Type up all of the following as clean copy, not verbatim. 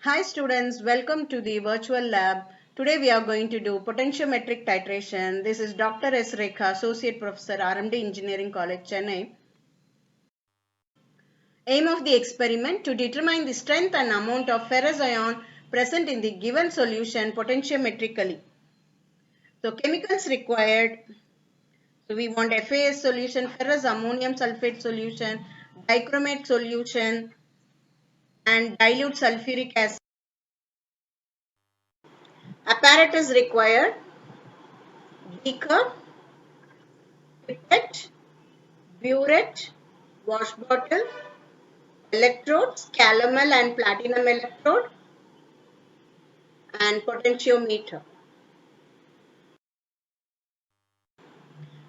Hi students, welcome to the virtual lab. Today we are going to do potentiometric titration. This is Dr. S. Rekha, Associate Professor, RMD Engineering College, Chennai. Aim of the experiment to determine the strength and amount of ferrous ion present in the given solution potentiometrically. So chemicals required. So we want FAS solution, ferrous ammonium sulfate solution, dichromate solution and dilute sulfuric acid. Apparatus required, beaker, pipette, burette, wash bottle, electrodes, calomel and platinum electrode, and potentiometer.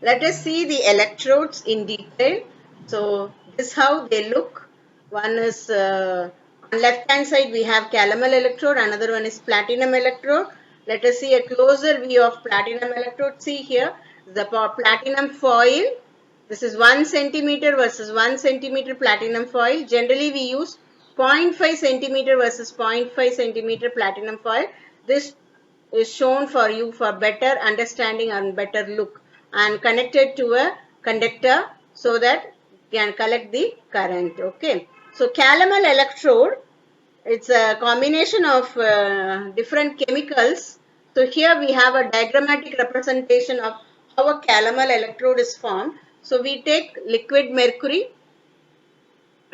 Let us see the electrodes in detail. So this is how they look. One is on left hand side we have calomel electrode, another one is platinum electrode. Let us see a closer view of platinum electrode. See here the platinum foil. This is 1 centimeter versus 1 centimeter platinum foil. Generally we use 0.5 centimeter versus 0.5 centimeter platinum foil. This is shown for you for better understanding and better look, and connected to a conductor so that you can collect the current. Okay. So calomel electrode, it's a combination of different chemicals. So here we have a diagrammatic representation of how a calomel electrode is formed. So we take liquid mercury,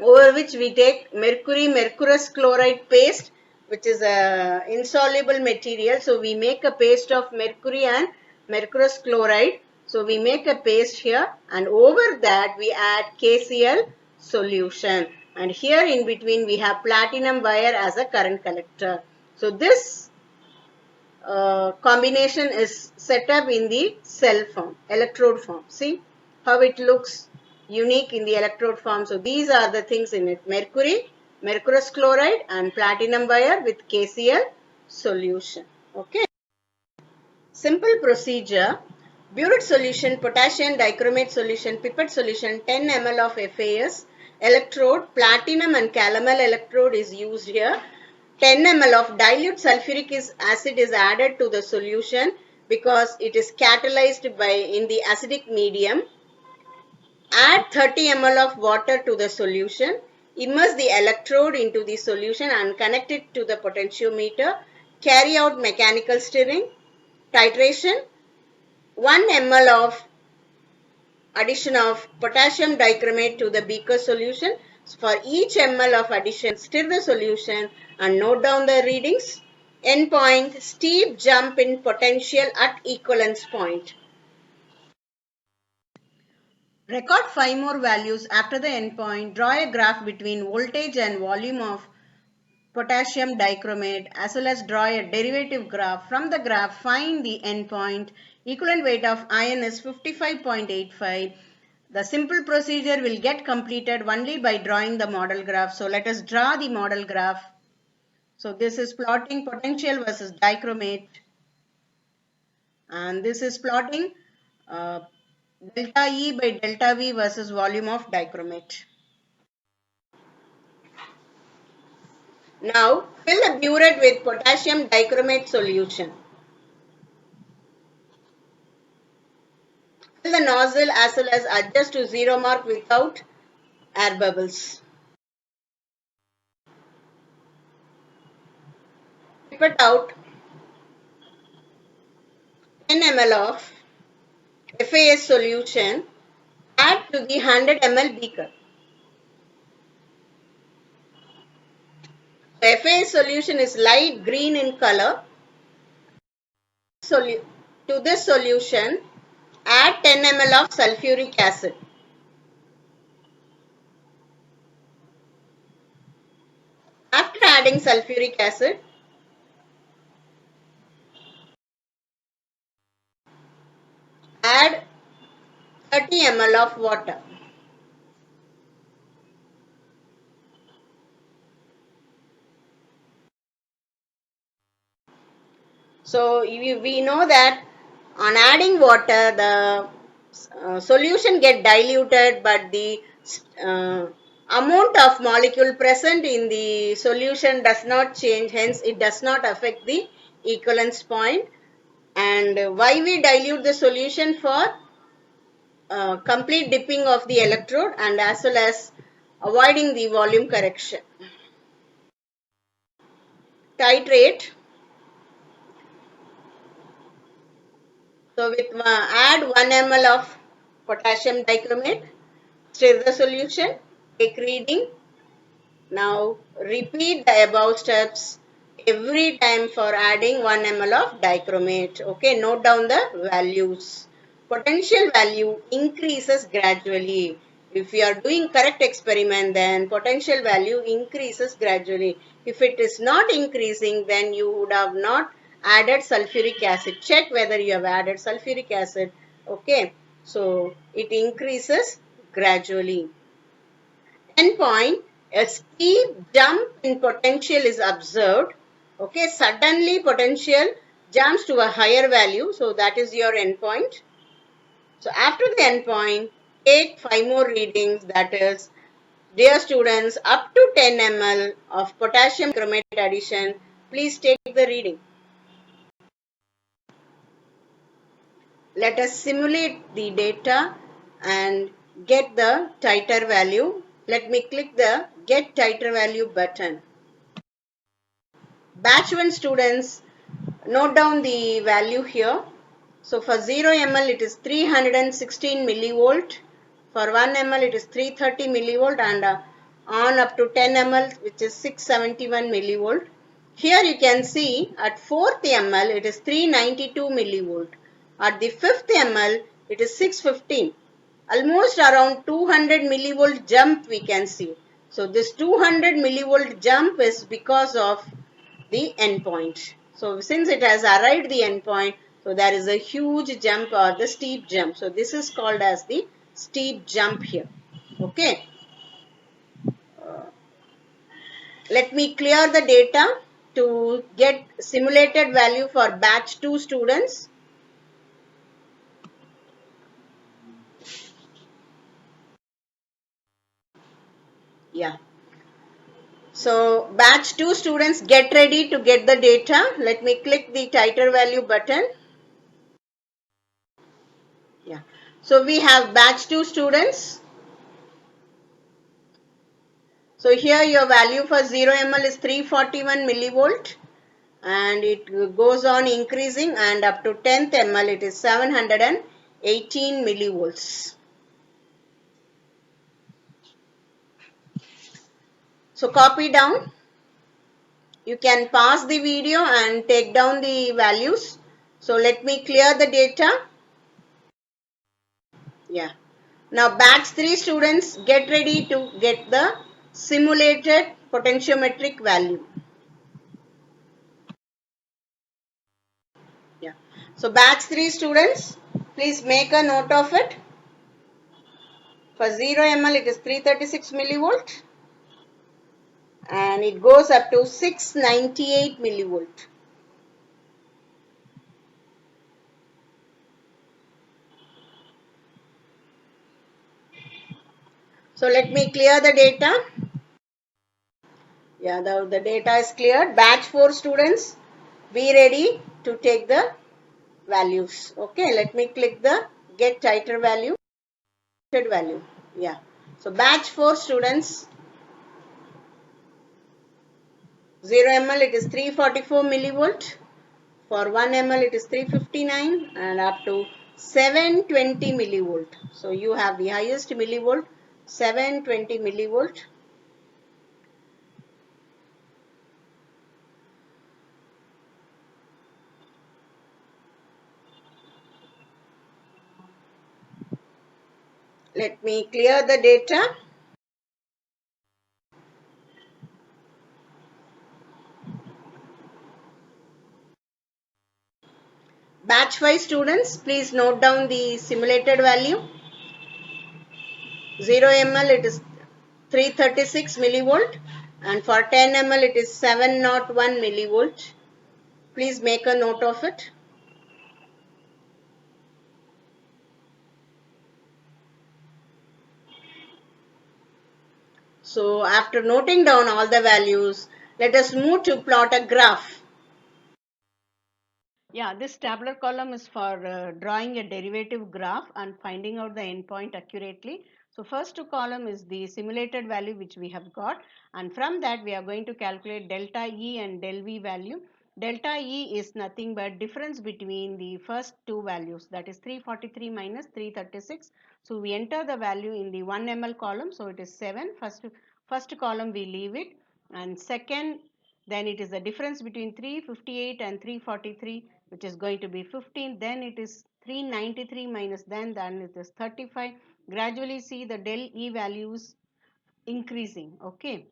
over which we take mercurous chloride paste, which is a insoluble material. So we make a paste of mercury and mercurous chloride. So we make a paste here, and over that we add KCl solution. And here in between we have platinum wire as a current collector. So this combination is set up in the cell form, electrode form. See how it looks unique in the electrode form. So these are the things in it: mercury, mercurous chloride and platinum wire with KCl solution. Okay. Simple procedure: burette solution, potassium dichromate solution, pipette solution, 10 ml of FAS, electrode, platinum and calomel electrode is used here. 10 ml of dilute sulfuric acid is added to the solution because it is catalyzed in the acidic medium. Add 30 ml of water to the solution. Immerse the electrode into the solution and connect it to the potentiometer. Carry out mechanical stirring. Titration: 1 ml of addition of potassium dichromate to the beaker solution. So for each ml of addition, stir the solution and note down the readings. Endpoint: steep jump in potential at equivalence point. Record 5 more values after the endpoint. Draw a graph between voltage and volume of potassium dichromate, as well as draw a derivative graph. From the graph, find the endpoint. Equivalent weight of iron is 55.85. The simple procedure will get completed only by drawing the model graph. So let us draw the model graph. So this is plotting potential versus dichromate, and this is plotting delta E by delta V versus volume of dichromate. Now fill the burette with potassium dichromate solution. Fill the nozzle as well as adjust to 0 mark without air bubbles. Pipette out 10 ml of FAS solution. Add to the 100 ml beaker. The FAS solution is light green in color. To this solution, add 10 ml of sulfuric acid. After adding sulfuric acid, add 30 ml of water. So we know that on adding water, the solution get diluted, but the amount of molecule present in the solution does not change, hence it does not affect the equivalence point. And why we dilute the solution? For complete dipping of the electrode and as well as avoiding the volume correction. Titrate. So with add 1 ml of potassium dichromate, stir the solution, take reading. Now repeat the above steps every time for adding 1 ml of dichromate. Okay, note down the values. Potential value increases gradually. If you are doing correct experiment, then potential value increases gradually. If it is not increasing, then you would have not added sulfuric acid. Check whether you have added sulfuric acid. Okay, so it increases gradually. Endpoint, a steep jump in potential is observed. Okay, suddenly potential jumps to a higher value. So that is your endpoint. So after the endpoint, take 5 more readings. That is, dear students, up to 10 ml of potassium chromate addition. Please take the reading. Let us simulate the data and get the titer value. Let me click the get titer value button. Batch 1 students, note down the value here. So for 0 ml it is 316 millivolt. For 1 ml it is 330 millivolt and on up to 10 ml which is 671 millivolt. Here you can see at 4th ml it is 392 millivolt. At the 5th ml it is 615. Almost around 200 millivolt jump we can see. So this 200 millivolt jump is because of the endpoint. So since it has arrived the endpoint, so there is a huge jump or the steep jump. So this is called as the steep jump here. Okay. Let me clear the data to get simulated value for batch 2 students. Yeah. So batch 2 students, get ready to get the data. Let me click the titer value button. Yeah. So we have batch 2 students. So here your value for 0 ml is 341 millivolt and it goes on increasing and up to 10th ml it is 718 millivolts. So copy down. You can pause the video and take down the values. So let me clear the data. Yeah. Now batch 3 students, get ready to get the simulated potentiometric value. Yeah. So batch 3 students, please make a note of it. For 0 ml it is 336 millivolt and it goes up to 698 millivolt. So let me clear the data. Yeah, the data is cleared. Batch 4 students, be ready to take the values. Okay, let me click the get titer value. Yeah. So batch 4 students, 0 ml it is 344 millivolt. For 1 ml it is 359 and up to 720 millivolt. So you have the highest millivolt, 720 millivolt. Let me clear the data. Batch 5 students, please note down the simulated value. 0 ml it is 336 millivolt and for 10 ml it is 701 millivolt. Please make a note of it. So after noting down all the values, let us move to plot a graph. Yeah, this tabular column is for drawing a derivative graph and finding out the endpoint accurately. So first column is the simulated value which we have got, and from that we are going to calculate delta E and del V value. Delta E is nothing but difference between the first two values, that is 343 minus 336. So we enter the value in the 1 ml column, so it is 7. First column we leave it, and second, then it is the difference between 358 and 343, which is going to be 15. Then it is 393 minus then it is 35. Gradually see the del E values increasing. Okay,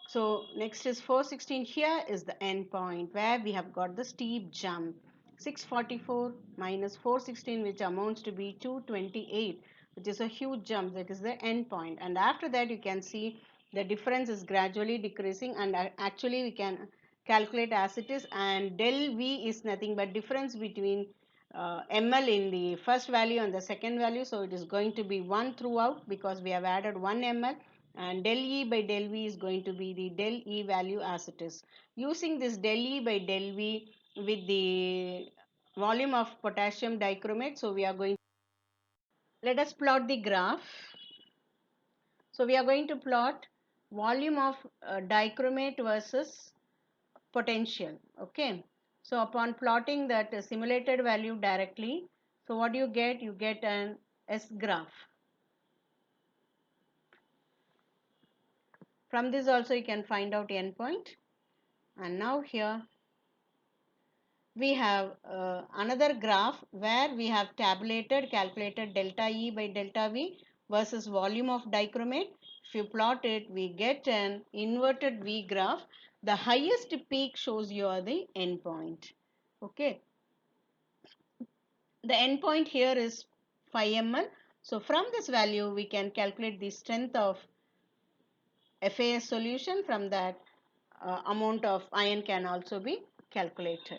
so next is 416. Here is the end point where we have got the steep jump. 644 minus 416, which amounts to be 228, which is a huge jump. That is the end point. And after that you can see the difference is gradually decreasing, and actually we can calculate as it is, and del V is nothing but difference between ml in the first value and the second value. So it is going to be 1 throughout because we have added 1 ml, and del E by del V is going to be the del E value as it is. Using this del E by del V with the volume of potassium dichromate, so we are going, let us plot the graph. So we are going to plot volume of dichromate versus potential. Okay, so upon plotting that simulated value directly, so what do you get? You get an S graph. From this also you can find out endpoint. And now here we have another graph where we have calculated delta E by delta V versus volume of dichromate. If you plot it, we get an inverted V graph. The highest peak shows you the endpoint. Okay, the endpoint here is 5 ml. So from this value we can calculate the strength of FAS solution. From that amount of ion can also be calculated.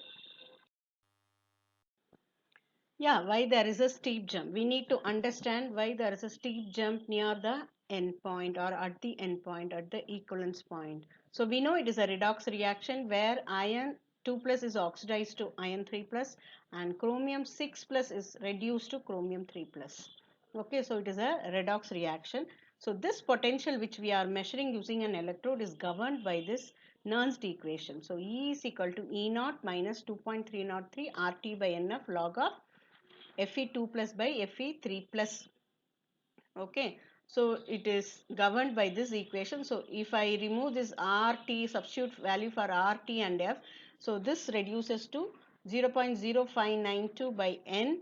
Yeah, why there is a steep jump? We need to understand why there is a steep jump near the endpoint or at the endpoint, at the equivalence point. So we know it is a redox reaction where iron 2 plus is oxidized to iron 3 plus, and chromium 6 plus is reduced to chromium 3 plus. Okay, so it is a redox reaction. So this potential which we are measuring using an electrode is governed by this Nernst equation. So E is equal to E naught minus 2.303 RT by NF log of Fe2 plus by Fe3 plus. Okay, so it is governed by this equation. So if I remove this RT, substitute value for RT and F, so this reduces to 0.0592 by N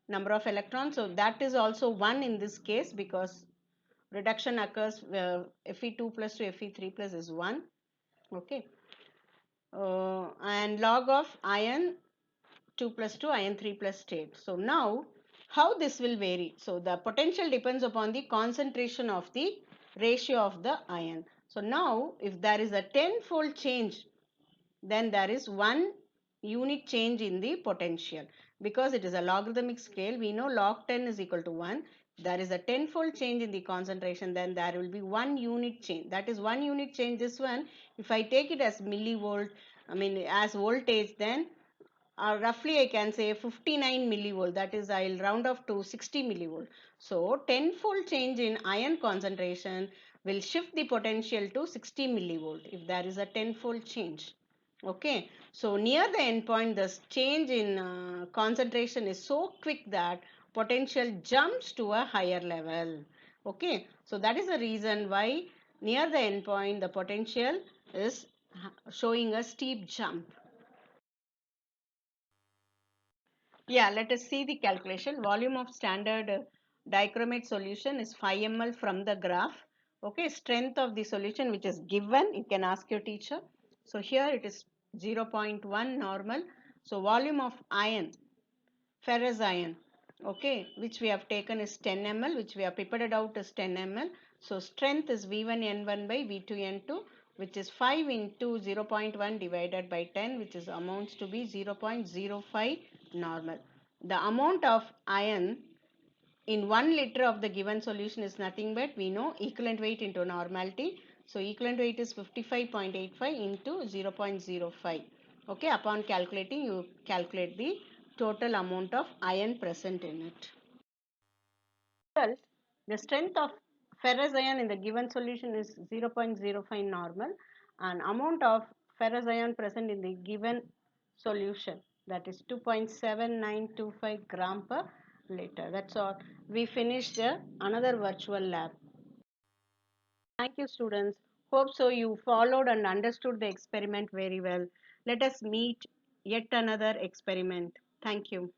number of electrons. So that is also 1 in this case because reduction occurs Fe2 plus to Fe3 plus is 1. Okay, and log of iron 2 plus 2 ion 3 plus state. So now how this will vary? So the potential depends upon the concentration of the ratio of the ion. So now if there is a 10-fold change, then there is 1 unit change in the potential. Because it is a logarithmic scale, we know log 10 is equal to 1. There is a 10-fold change in the concentration, then there will be 1 unit change. That is 1 unit change. This one, if I take it as millivolt, as voltage, then roughly I can say 59 millivolt. That is, I'll round off to 60 millivolt. So 10-fold change in ion concentration will shift the potential to 60 millivolt if there is a 10-fold change. Okay, so near the endpoint, the change in concentration is so quick that potential jumps to a higher level. Okay, so that is the reason why near the endpoint the potential is showing a steep jump. Yeah, let us see the calculation. Volume of standard dichromate solution is 5 ml from the graph. Okay, strength of the solution which is given, you can ask your teacher. So here it is 0.1 normal. So volume of iron, ferrous iron, okay, which we have taken is 10 ml, which we have pipetted out as 10 ml. So strength is V1N1 by V2N2, which is 5 into 0.1 divided by 10, which is amounts to be 0.05 normal. The amount of iron in 1 liter of the given solution is nothing but we know equivalent weight into normality. So equivalent weight is 55.85 into 0.05. Okay, upon calculating, you calculate the total amount of iron present in it. Result, the strength of ferrous ion in the given solution is 0.05 normal and amount of ferrous ion present in the given solution, that is 2.7925 gram per liter. That's all. We finished another virtual lab. Thank you, students. Hope so you followed and understood the experiment very well. Let us meet yet another experiment. Thank you.